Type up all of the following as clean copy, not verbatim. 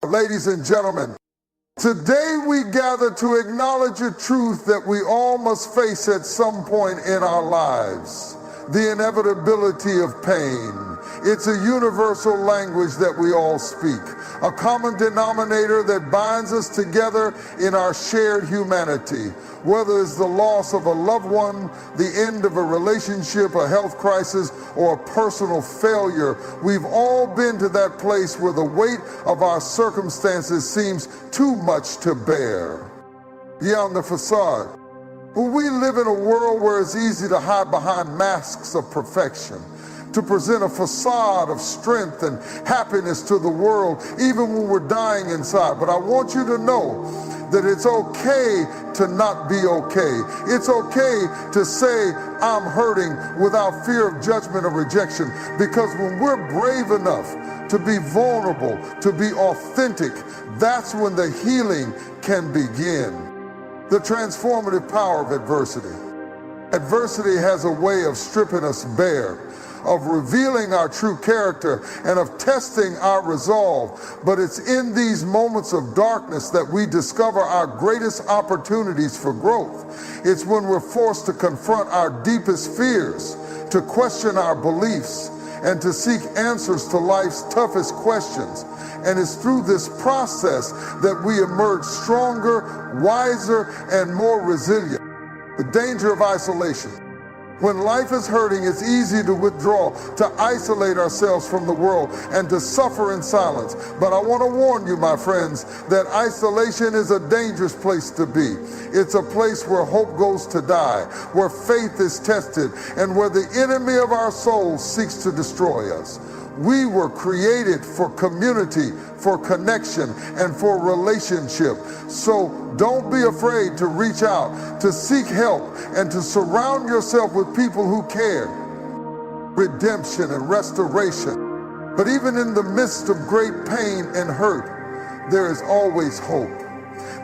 Ladies and gentlemen, today we gather to acknowledge a truth that we all must face at some point in our lives: the inevitability of pain. It's a universal language that we all speak, a common denominator that binds us together in our shared humanity. Whether it's the loss of a loved one, the end of a relationship, a health crisis, or a personal failure, we've all been to that place where the weight of our circumstances seems too much to bear. Beyond the facade, we live in a world where it's easy to hide behind masks of perfection, to present a facade of strength and happiness to the world, even when we're dying inside. But I want you to know that it's okay to not be okay. It's okay to say, I'm hurting, without fear of judgment or rejection. Because when we're brave enough to be vulnerable, to be authentic, that's when the healing can begin. The transformative power of adversity. Adversity has a way of stripping us bare, of revealing our true character, and of testing our resolve. But it's in these moments of darkness that we discover our greatest opportunities for growth. It's when we're forced to confront our deepest fears, to question our beliefs, and to seek answers to life's toughest questions. And it's through this process that we emerge stronger, wiser, and more resilient. The danger of isolation. When life is hurting, it's easy to withdraw, to isolate ourselves from the world, and to suffer in silence. But I want to warn you, my friends, that isolation is a dangerous place to be. It's a place where hope goes to die, where faith is tested, and where the enemy of our souls seeks to destroy us. We were created for community, for connection, and for relationship. So don't be afraid to reach out, to seek help, and to surround yourself with people who care. Redemption and restoration. But even in the midst of great pain and hurt, there is always hope.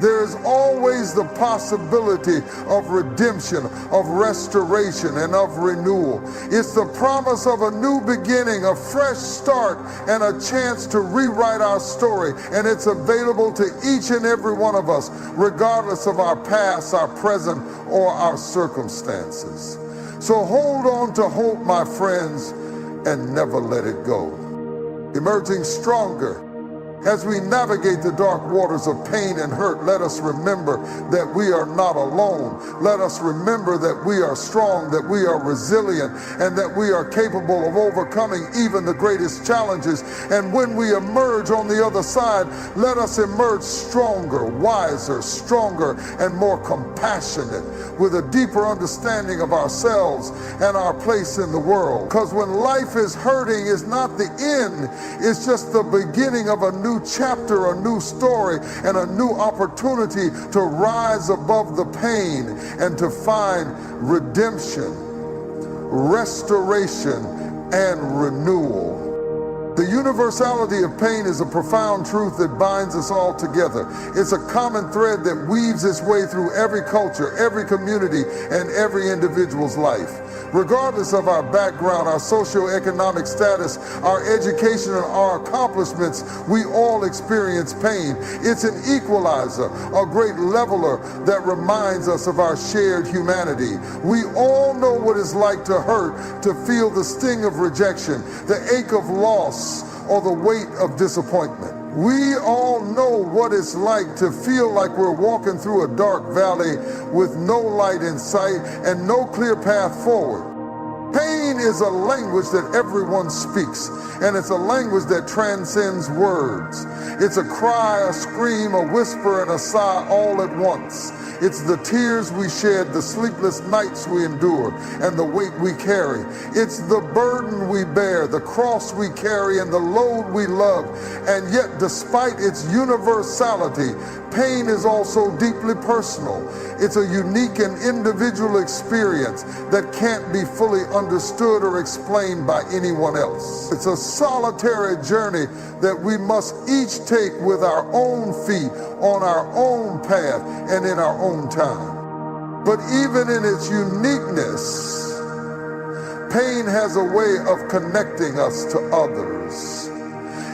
There is always the possibility of redemption, of restoration, and of renewal. It's the promise of a new beginning, a fresh start, and a chance to rewrite our story. And it's available to each and every one of us, regardless of our past, our present, or our circumstances. So hold on to hope, my friends, and never let it go. Emerging stronger. As we navigate the dark waters of pain and hurt, let us remember that we are not alone. Let us remember that we are strong, that we are resilient, and that we are capable of overcoming even the greatest challenges. And when we emerge on the other side, let us emerge stronger, wiser, stronger, and more compassionate, with a deeper understanding of ourselves and our place in the world. Because when life is hurting, it's not the end, it's just the beginning of a new chapter, a new story, and a new opportunity to rise above the pain and to find redemption, restoration, and renewal. The universality of pain is a profound truth that binds us all together. It's a common thread that weaves its way through every culture, every community, and every individual's life. Regardless of our background, our socioeconomic status, our education, and our accomplishments, we all experience pain. It's an equalizer, a great leveler that reminds us of our shared humanity. We all know what it's like to hurt, to feel the sting of rejection, the ache of loss, or the weight of disappointment. We all know what it's like to feel like we're walking through a dark valley with no light in sight and no clear path forward. Pain is a language that everyone speaks, and it's a language that transcends words. It's a cry, a scream, a whisper, and a sigh all at once. It's the tears we shed, the sleepless nights we endure, and the weight we carry. It's the burden we bear, the cross we carry, and the load we love. And yet, despite its universality, pain is also deeply personal. It's a unique and individual experience that can't be fully understood or explained by anyone else. It's a solitary journey that we must each take with our own feet, on our own path, and in our own time. But even in its uniqueness, pain has a way of connecting us to others.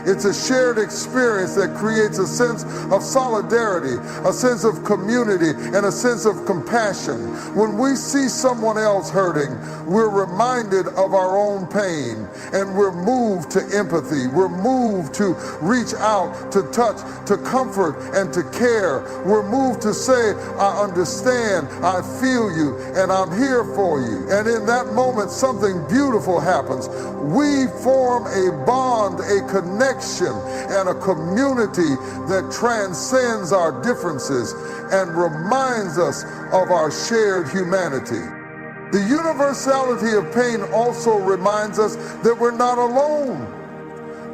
It's a shared experience that creates a sense of solidarity, a sense of community, and a sense of compassion. When we see someone else hurting, we're reminded of our own pain, and we're moved to empathy. We're moved to reach out, to touch, to comfort, and to care. We're moved to say, I understand, I feel you, and I'm here for you. And in that moment, something beautiful happens. We form a bond, a connection, and a community that transcends our differences and reminds us of our shared humanity. The universality of pain also reminds us that we're not alone.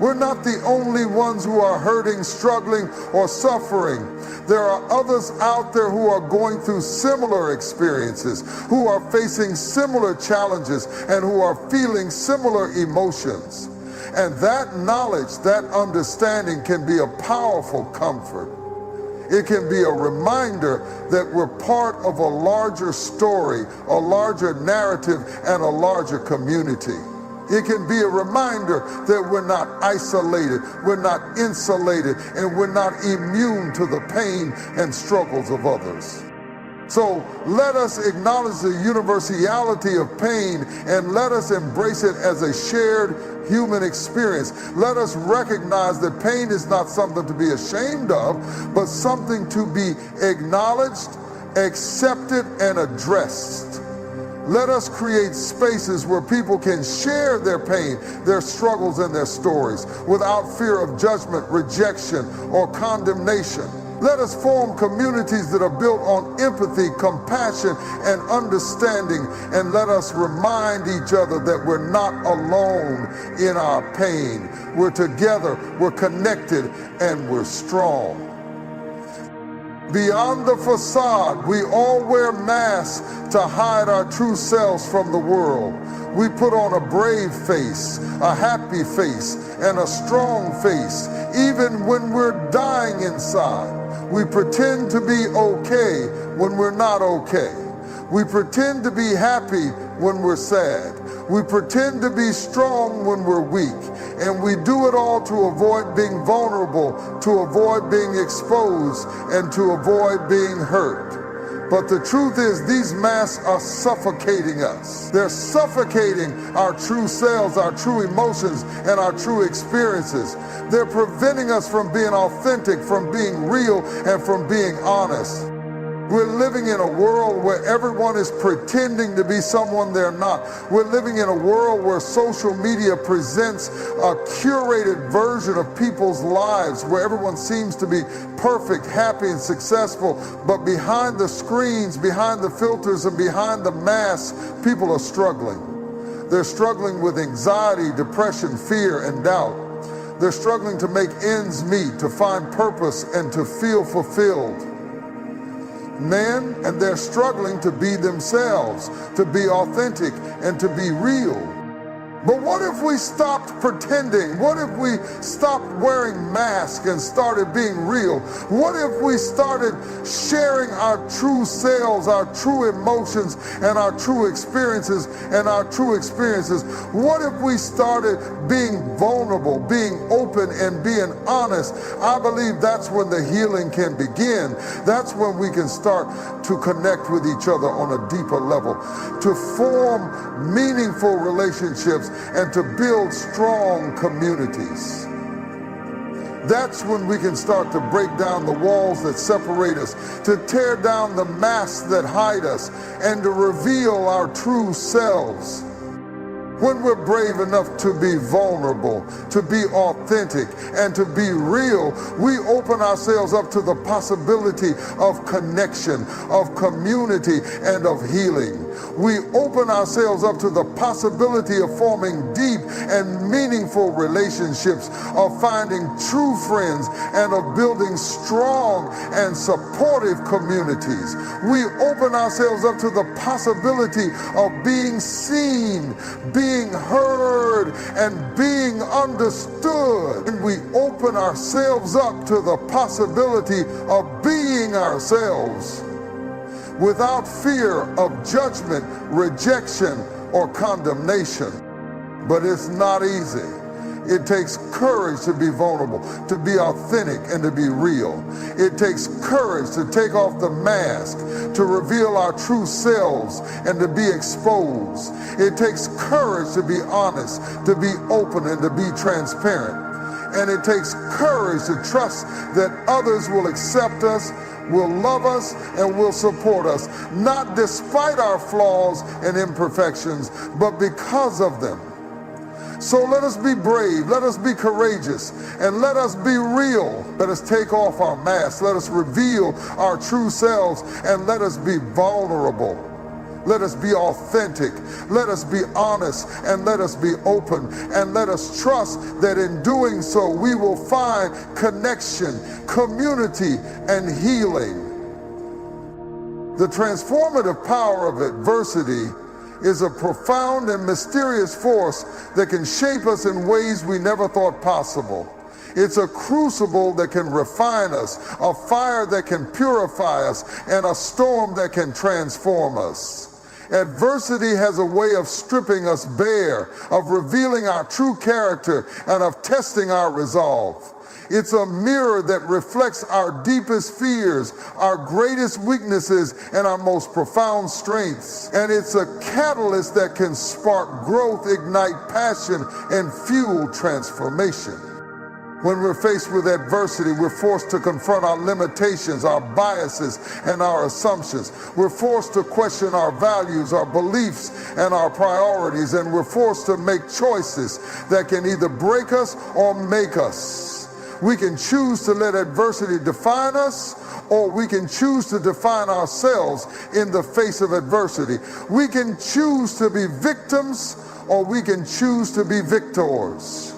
We're not the only ones who are hurting, struggling, or suffering. There are others out there who are going through similar experiences, who are facing similar challenges, and who are feeling similar emotions. And that knowledge, that understanding can be a powerful comfort. It can be a reminder that we're part of a larger story, a larger narrative, and a larger community. It can be a reminder that we're not isolated, we're not insulated, and we're not immune to the pain and struggles of others. So let us acknowledge the universality of pain and let us embrace it as a shared human experience. Let us recognize that pain is not something to be ashamed of, but something to be acknowledged, accepted, and addressed. Let us create spaces where people can share their pain, their struggles, and their stories without fear of judgment, rejection, or condemnation. Let us form communities that are built on empathy, compassion, and understanding, and let us remind each other that we're not alone in our pain. We're together, we're connected, and we're strong. Beyond the facade, we all wear masks to hide our true selves from the world. We put on a brave face, a happy face, and a strong face, even when we're dying inside. We pretend to be okay when we're not okay. We pretend to be happy when we're sad. We pretend to be strong when we're weak. And we do it all to avoid being vulnerable, to avoid being exposed, and to avoid being hurt. But the truth is, these masks are suffocating us. They're suffocating our true selves, our true emotions, and our true experiences. They're preventing us from being authentic, from being real, and from being honest. We're living in a world where everyone is pretending to be someone they're not. We're living in a world where social media presents a curated version of people's lives, where everyone seems to be perfect, happy, and successful. But behind the screens, behind the filters, and behind the masks, people are struggling. They're struggling with anxiety, depression, fear, and doubt. They're struggling to make ends meet, to find purpose, and to feel fulfilled. And they're struggling to be themselves, to be authentic, and to be real. But what if we stopped pretending? What if we stopped wearing masks and started being real? What if we started sharing our true selves, our true emotions, and our true experiences, What if we started being vulnerable, being open, and being honest? I believe that's when the healing can begin. That's when we can start to connect with each other on a deeper level, to form meaningful relationships, and to build strong communities. That's when we can start to break down the walls that separate us, to tear down the masks that hide us, and to reveal our true selves. When we're brave enough to be vulnerable, to be authentic, and to be real, we open ourselves up to the possibility of connection, of community, and of healing. We open ourselves up to the possibility of forming deep and meaningful relationships, of finding true friends, and of building strong and supportive communities. We open ourselves up to the possibility of being seen, being heard, and being understood. And we open ourselves up to the possibility of being ourselves without fear of judgment, rejection, or condemnation. But it's not easy. It takes courage to be vulnerable, to be authentic, and to be real. It takes courage to take off the mask, to reveal our true selves, and to be exposed. It takes courage to be honest, to be open, and to be transparent. And it takes courage to trust that others will accept us, will love us, and will support us, not despite our flaws and imperfections, but because of them. So let us be brave, let us be courageous, and let us be real. Let us take off our masks, let us reveal our true selves, and let us be vulnerable. Let us be authentic, let us be honest, and let us be open, and let us trust that in doing so we will find connection, community, and healing. The transformative power of adversity is a profound and mysterious force that can shape us in ways we never thought possible. It's a crucible that can refine us, a fire that can purify us, and a storm that can transform us. Adversity has a way of stripping us bare, of revealing our true character, and of testing our resolve. It's a mirror that reflects our deepest fears, our greatest weaknesses, and our most profound strengths. And it's a catalyst that can spark growth, ignite passion, and fuel transformation. When we're faced with adversity, we're forced to confront our limitations, our biases, and our assumptions. We're forced to question our values, our beliefs, and our priorities, and we're forced to make choices that can either break us or make us. We can choose to let adversity define us, or we can choose to define ourselves in the face of adversity. We can choose to be victims, or we can choose to be victors.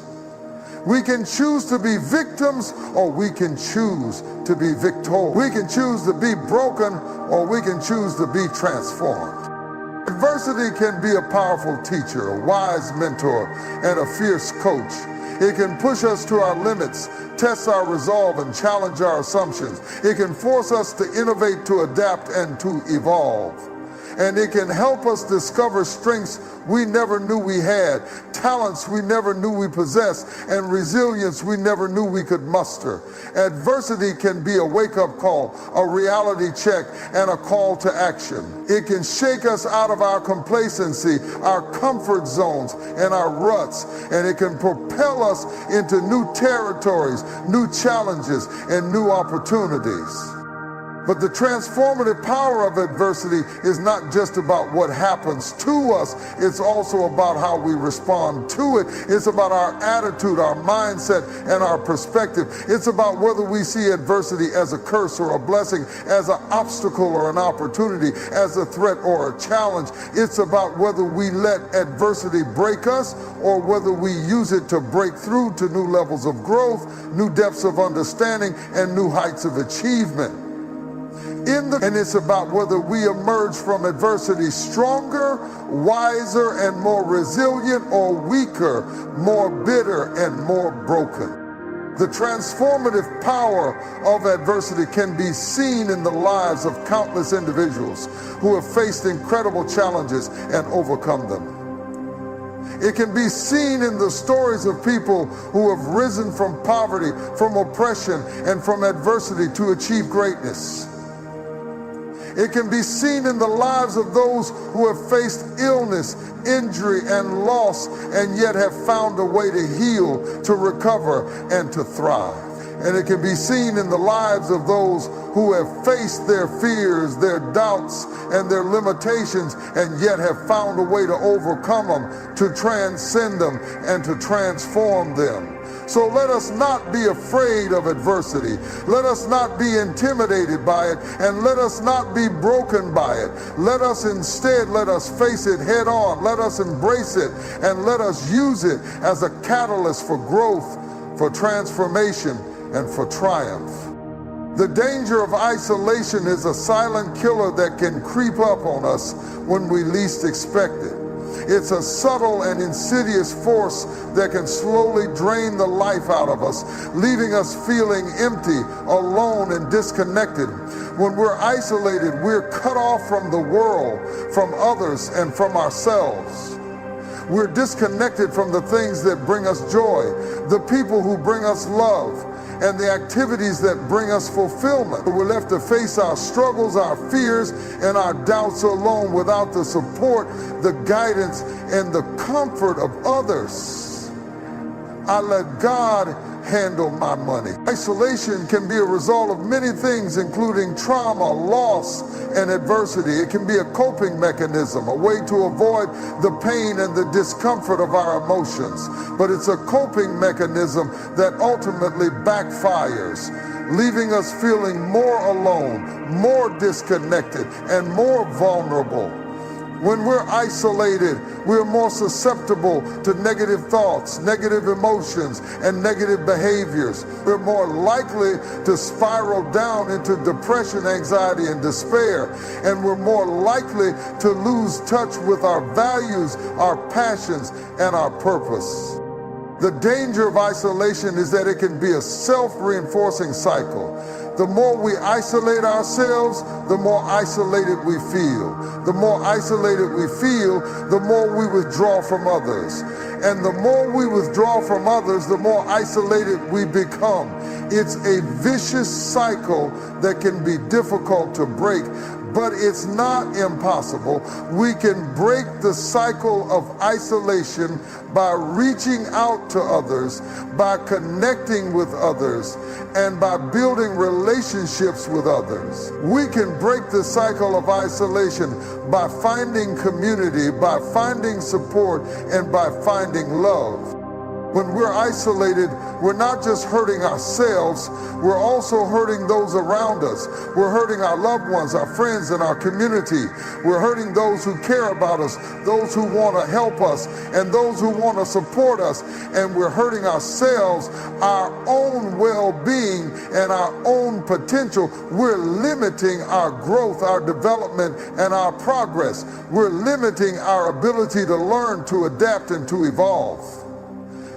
We can choose to be victims, or we can choose to be victors. We can choose to be broken, or we can choose to be transformed. Adversity can be a powerful teacher, a wise mentor, and a fierce coach. It can push us to our limits, test our resolve, and challenge our assumptions. It can force us to innovate, to adapt, and to evolve. And it can help us discover strengths we never knew we had, talents we never knew we possessed, and resilience we never knew we could muster. Adversity can be a wake-up call, a reality check, and a call to action. It can shake us out of our complacency, our comfort zones, and our ruts, and it can propel us into new territories, new challenges, and new opportunities. But the transformative power of adversity is not just about what happens to us, it's also about how we respond to it. It's about our attitude, our mindset, and our perspective. It's about whether we see adversity as a curse or a blessing, as an obstacle or an opportunity, as a threat or a challenge. It's about whether we let adversity break us or whether we use it to break through to new levels of growth, new depths of understanding, and new heights of achievement. And it's about whether we emerge from adversity stronger, wiser, and more resilient, or weaker, more bitter, and more broken. The transformative power of adversity can be seen in the lives of countless individuals who have faced incredible challenges and overcome them. It can be seen in the stories of people who have risen from poverty, from oppression, and from adversity to achieve greatness. It can be seen in the lives of those who have faced illness, injury, and loss, and yet have found a way to heal, to recover, and to thrive. And it can be seen in the lives of those who have faced their fears, their doubts, and their limitations, and yet have found a way to overcome them, to transcend them, and to transform them. So let us not be afraid of adversity. Let us not be intimidated by it, and let us not be broken by it. Let us instead, let us face it head on. Let us embrace it, and let us use it as a catalyst for growth, for transformation, and for triumph. The danger of isolation is a silent killer that can creep up on us when we least expect it. It's a subtle and insidious force that can slowly drain the life out of us, leaving us feeling empty, alone, and disconnected. When we're isolated, we're cut off from the world, from others, and from ourselves. We're disconnected from the things that bring us joy, the people who bring us love, and the activities that bring us fulfillment. We're left to face our struggles, our fears, and our doubts alone without the support, the guidance, and the comfort of others. I let God handle my money. Isolation can be a result of many things, including trauma, loss, and adversity. It can be a coping mechanism, a way to avoid the pain and the discomfort of our emotions. But it's a coping mechanism that ultimately backfires, leaving us feeling more alone, more disconnected, and more vulnerable. When we're isolated, we're more susceptible to negative thoughts, negative emotions, and negative behaviors. We're more likely to spiral down into depression, anxiety, and despair. And we're more likely to lose touch with our values, our passions, and our purpose. The danger of isolation is that it can be a self-reinforcing cycle. The more we isolate ourselves, the more isolated we feel. The more isolated we feel, the more we withdraw from others. And the more we withdraw from others, the more isolated we become. It's a vicious cycle that can be difficult to break, but it's not impossible. We can break the cycle of isolation by reaching out to others, by connecting with others, and by building relationships with others. We can break the cycle of isolation by finding community, by finding support, and by finding love. When we're isolated, we're not just hurting ourselves, we're also hurting those around us. We're hurting our loved ones, our friends, and our community. We're hurting those who care about us, those who want to help us, and those who want to support us. And we're hurting ourselves, our own well-being, and our own potential. We're limiting our growth, our development, and our progress. We're limiting our ability to learn, to adapt, and to evolve.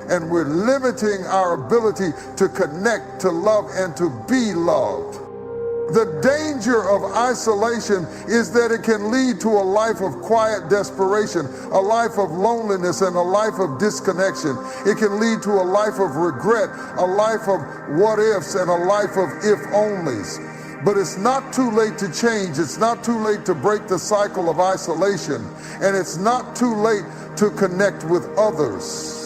And we're limiting our ability to connect, to love, and to be loved. The danger of isolation is that it can lead to a life of quiet desperation, a life of loneliness, and a life of disconnection. It can lead to a life of regret, a life of what ifs, and a life of if onlys. But it's not too late to change. It's not too late to break the cycle of isolation. And it's not too late to connect with others.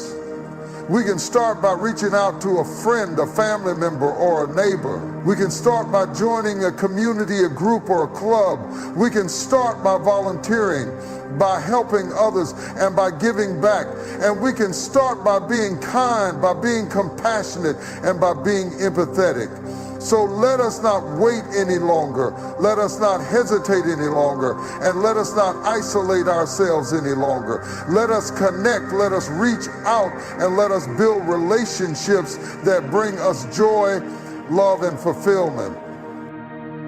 We can start by reaching out to a friend, a family member, or a neighbor. We can start by joining a community, a group, or a club. We can start by volunteering, by helping others, and by giving back. And we can start by being kind, by being compassionate, and by being empathetic. So let us not wait any longer. Let us not hesitate any longer. And let us not isolate ourselves any longer. Let us connect, let us reach out, and let us build relationships that bring us joy, love, and fulfillment.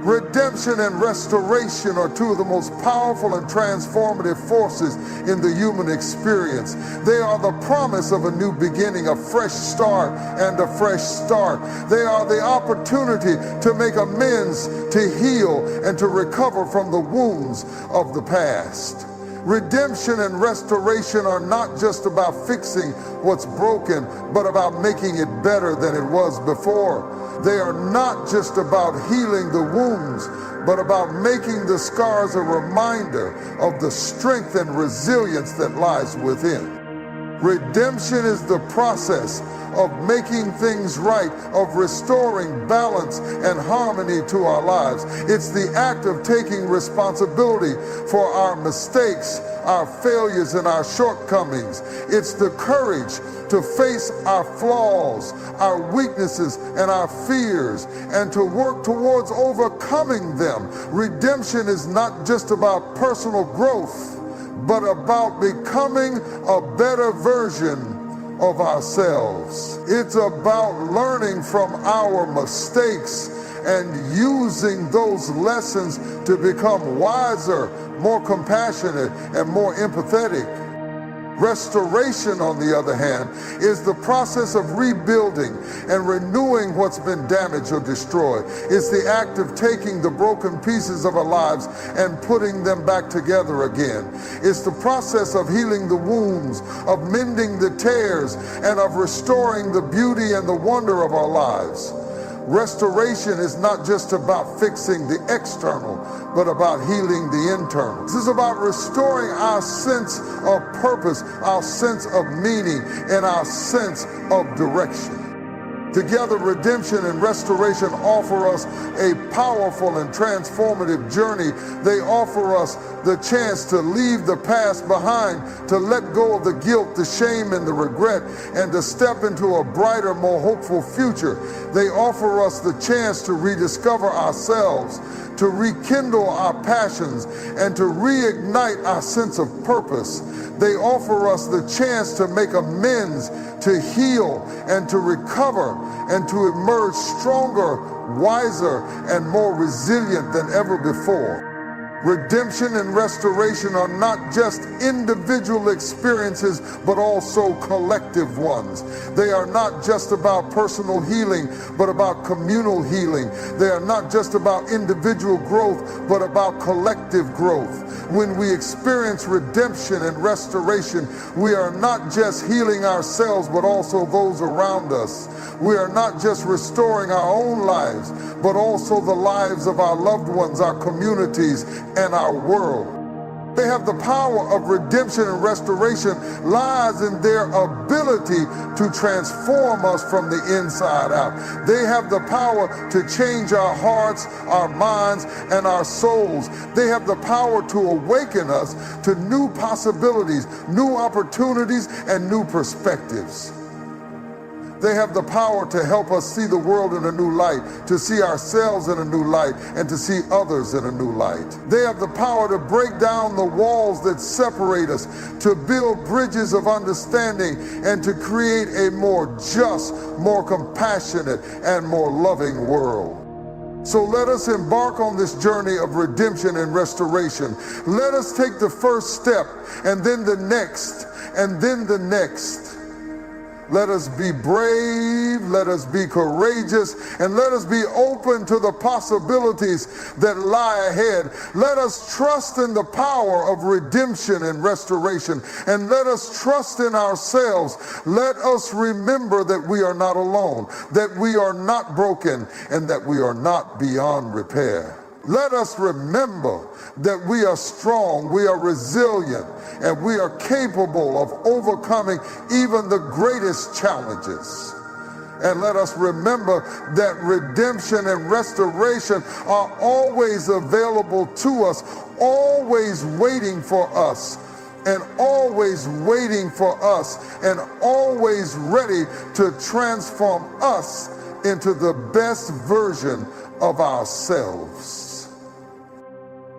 Redemption and restoration are two of the most powerful and transformative forces in the human experience. They are the promise of a new beginning, a fresh start, and a fresh start. They are the opportunity to make amends, to heal, and to recover from the wounds of the past. Redemption and restoration are not just about fixing what's broken, but about making it better than it was before. They are not just about healing the wounds, but about making the scars a reminder of the strength and resilience that lies within. Redemption is the process of making things right, of restoring balance and harmony to our lives. It's the act of taking responsibility for our mistakes, our failures, and our shortcomings. It's the courage to face our flaws, our weaknesses, and our fears, and to work towards overcoming them. Redemption is not just about personal growth, but about becoming a better version of ourselves. It's about learning from our mistakes and using those lessons to become wiser, more compassionate, and more empathetic. Restoration, on the other hand, is the process of rebuilding and renewing what's been damaged or destroyed. It's the act of taking the broken pieces of our lives and putting them back together again. It's the process of healing the wounds, of mending the tears, and of restoring the beauty and the wonder of our lives. Restoration is not just about fixing the external, but about healing the internal. This is about restoring our sense of purpose, our sense of meaning, and our sense of direction. Together, redemption and restoration offer us a powerful and transformative journey. They offer us the chance to leave the past behind, to let go of the guilt, the shame, and the regret, and to step into a brighter, more hopeful future. They offer us the chance to rediscover ourselves, to rekindle our passions, and to reignite our sense of purpose. They offer us the chance to make amends, to heal, and to recover, and to emerge stronger, wiser, and more resilient than ever before. Redemption and restoration are not just individual experiences, but also collective ones. They are not just about personal healing, but about communal healing. They are not just about individual growth, but about collective growth. When we experience redemption and restoration, we are not just healing ourselves, but also those around us. We are not just restoring our own lives, but also the lives of our loved ones, our communities, and our world. They have the power of redemption and restoration lies in their ability to transform us from the inside out. They have the power to change our hearts, our minds, and our souls. They have the power to awaken us to new possibilities, new opportunities, and new perspectives. They have the power to help us see the world in a new light, to see ourselves in a new light, and to see others in a new light. They have the power to break down the walls that separate us, to build bridges of understanding, and to create a more just, more compassionate, and more loving world. So let us embark on this journey of redemption and restoration. Let us take the first step, and then the next, and then the next. Let us be brave, let us be courageous, and let us be open to the possibilities that lie ahead. Let us trust in the power of redemption and restoration, and let us trust in ourselves. Let us remember that we are not alone, that we are not broken, and that we are not beyond repair. Let us remember that we are strong, we are resilient, and we are capable of overcoming even the greatest challenges. And let us remember that redemption and restoration are always available to us, always waiting for us, and always waiting for us, and always ready to transform us into the best version of ourselves.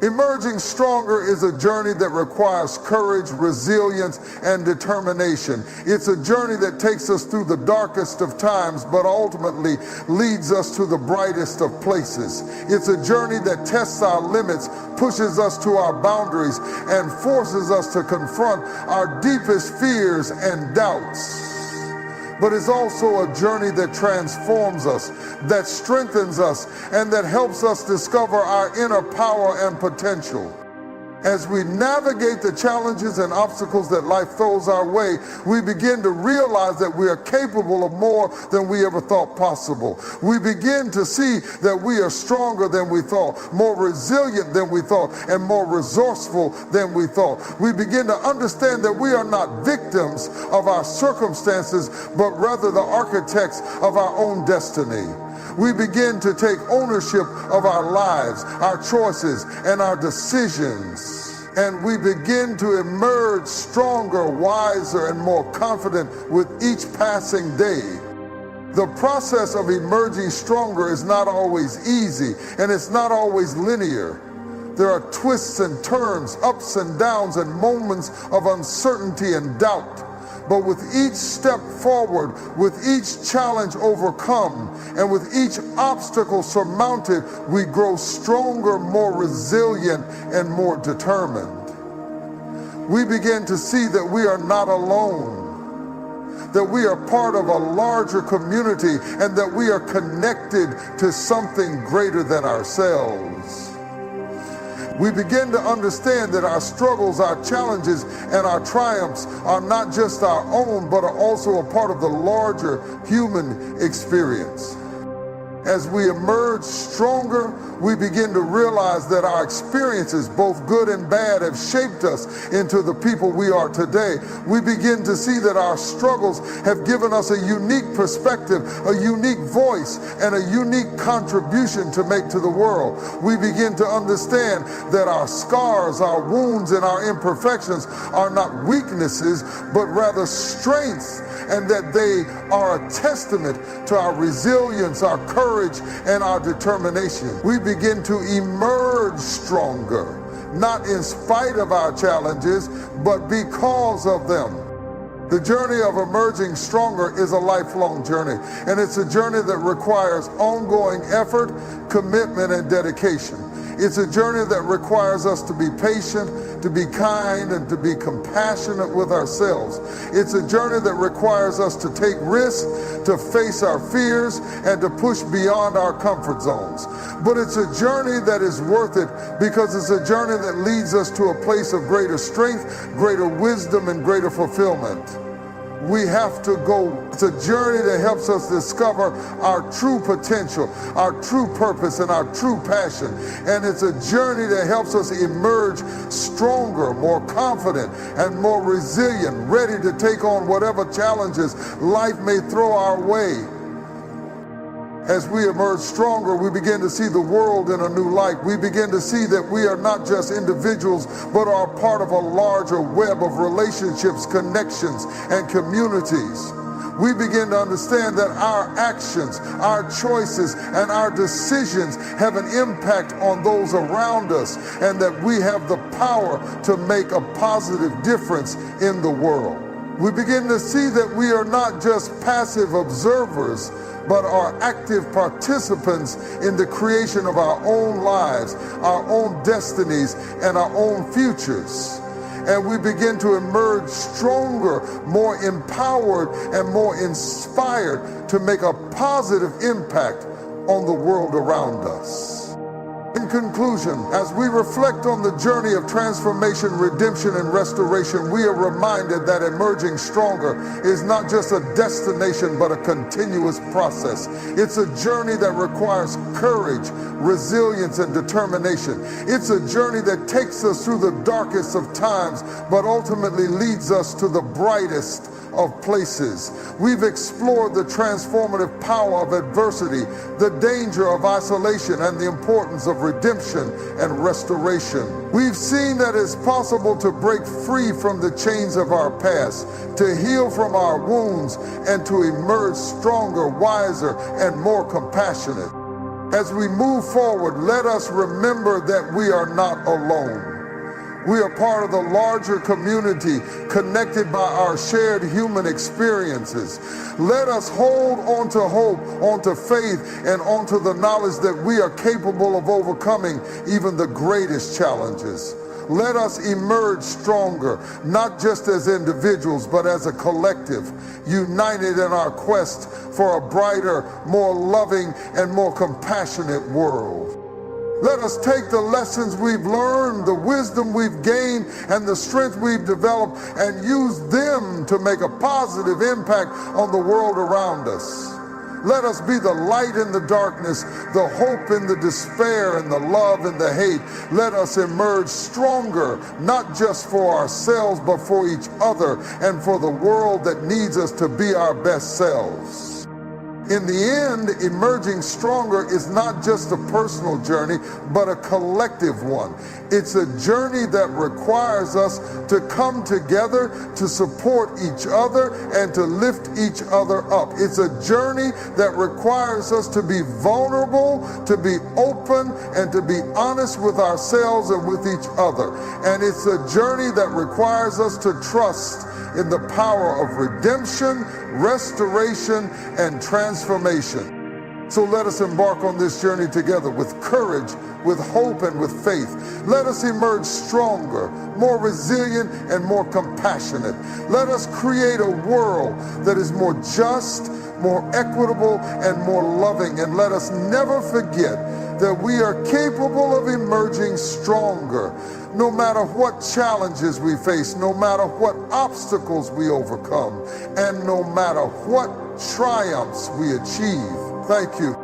Emerging stronger is a journey that requires courage, resilience, and determination. It's a journey that takes us through the darkest of times, but ultimately leads us to the brightest of places. It's a journey that tests our limits, pushes us to our boundaries, and forces us to confront our deepest fears and doubts. But it's also a journey that transforms us, that strengthens us, and that helps us discover our inner power and potential. As we navigate the challenges and obstacles that life throws our way, we begin to realize that we are capable of more than we ever thought possible. We begin to see that we are stronger than we thought, more resilient than we thought, and more resourceful than we thought. We begin to understand that we are not victims of our circumstances, but rather the architects of our own destiny. We begin to take ownership of our lives, our choices, and our decisions. And we begin to emerge stronger, wiser, and more confident with each passing day. The process of emerging stronger is not always easy, and it's not always linear. There are twists and turns, ups and downs, and moments of uncertainty and doubt. But with each step forward, with each challenge overcome, and with each obstacle surmounted, we grow stronger, more resilient, and more determined. we begin to see that we are not alone, that we are part of a larger community, and that we are connected to something greater than ourselves. We begin to understand that our struggles, our challenges, and our triumphs are not just our own, but are also a part of the larger human experience. As we emerge stronger, we begin to realize that our experiences, both good and bad, have shaped us into the people we are today. We begin to see that our struggles have given us a unique perspective, a unique voice, and a unique contribution to make to the world. We begin to understand that our scars, our wounds, and our imperfections are not weaknesses, but rather strengths, and that they are a testament to our resilience, our courage, and our determination. We begin to emerge stronger, not in spite of our challenges, but because of them. The journey of emerging stronger is a lifelong journey, and it's a journey that requires ongoing effort, commitment, and dedication. It's a journey that requires us to be patient, to be kind, and to be compassionate with ourselves. It's a journey that requires us to take risks, to face our fears, and to push beyond our comfort zones. But it's a journey that is worth it because it's a journey that leads us to a place of greater strength, greater wisdom, and greater fulfillment. We have to go. It's a journey that helps us discover our true potential, our true purpose, and our true passion. And it's a journey that helps us emerge stronger, more confident, and more resilient, ready to take on whatever challenges life may throw our way. As we emerge stronger, we begin to see the world in a new light. We begin to see that we are not just individuals, but are part of a larger web of relationships, connections, and communities. We begin to understand that our actions, our choices, and our decisions have an impact on those around us, and that we have the power to make a positive difference in the world. We begin to see that we are not just passive observers, but are active participants in the creation of our own lives, our own destinies, and our own futures. And we begin to emerge stronger, more empowered, and more inspired to make a positive impact on the world around us. In conclusion, as we reflect on the journey of transformation, redemption, and restoration, we are reminded that emerging stronger is not just a destination, but a continuous process. It's a journey that requires courage, resilience, and determination. It's a journey that takes us through the darkest of times, but ultimately leads us to the brightest of places. We've explored the transformative power of adversity, the danger of isolation, and the importance of redemption and restoration. We've seen that it's possible to break free from the chains of our past, to heal from our wounds, and to emerge stronger, wiser, and more compassionate. As we move forward, let us remember that we are not alone. We are part of the larger community, connected by our shared human experiences. Let us hold on to hope, on to faith, and on to the knowledge that we are capable of overcoming even the greatest challenges. Let us emerge stronger, not just as individuals, but as a collective, united in our quest for a brighter, more loving, and more compassionate world. Let us take the lessons we've learned, the wisdom we've gained, and the strength we've developed, and use them to make a positive impact on the world around us. Let us be the light in the darkness, the hope in the despair, and the love in the hate. Let us emerge stronger, not just for ourselves, but for each other and for the world that needs us to be our best selves. In the end, emerging stronger is not just a personal journey, but a collective one. It's a journey that requires us to come together, to support each other, and to lift each other up. It's a journey that requires us to be vulnerable, to be open, and to be honest with ourselves and with each other. And it's a journey that requires us to trust in the power of redemption, restoration, and transformation. So let us embark on this journey together with courage, with hope, and with faith. Let us emerge stronger, more resilient, and more compassionate. Let us create a world that is more just, more equitable, and more loving. And let us never forget that we are capable of emerging stronger, no matter what challenges we face, no matter what obstacles we overcome, and no matter what triumphs we achieve. Thank you.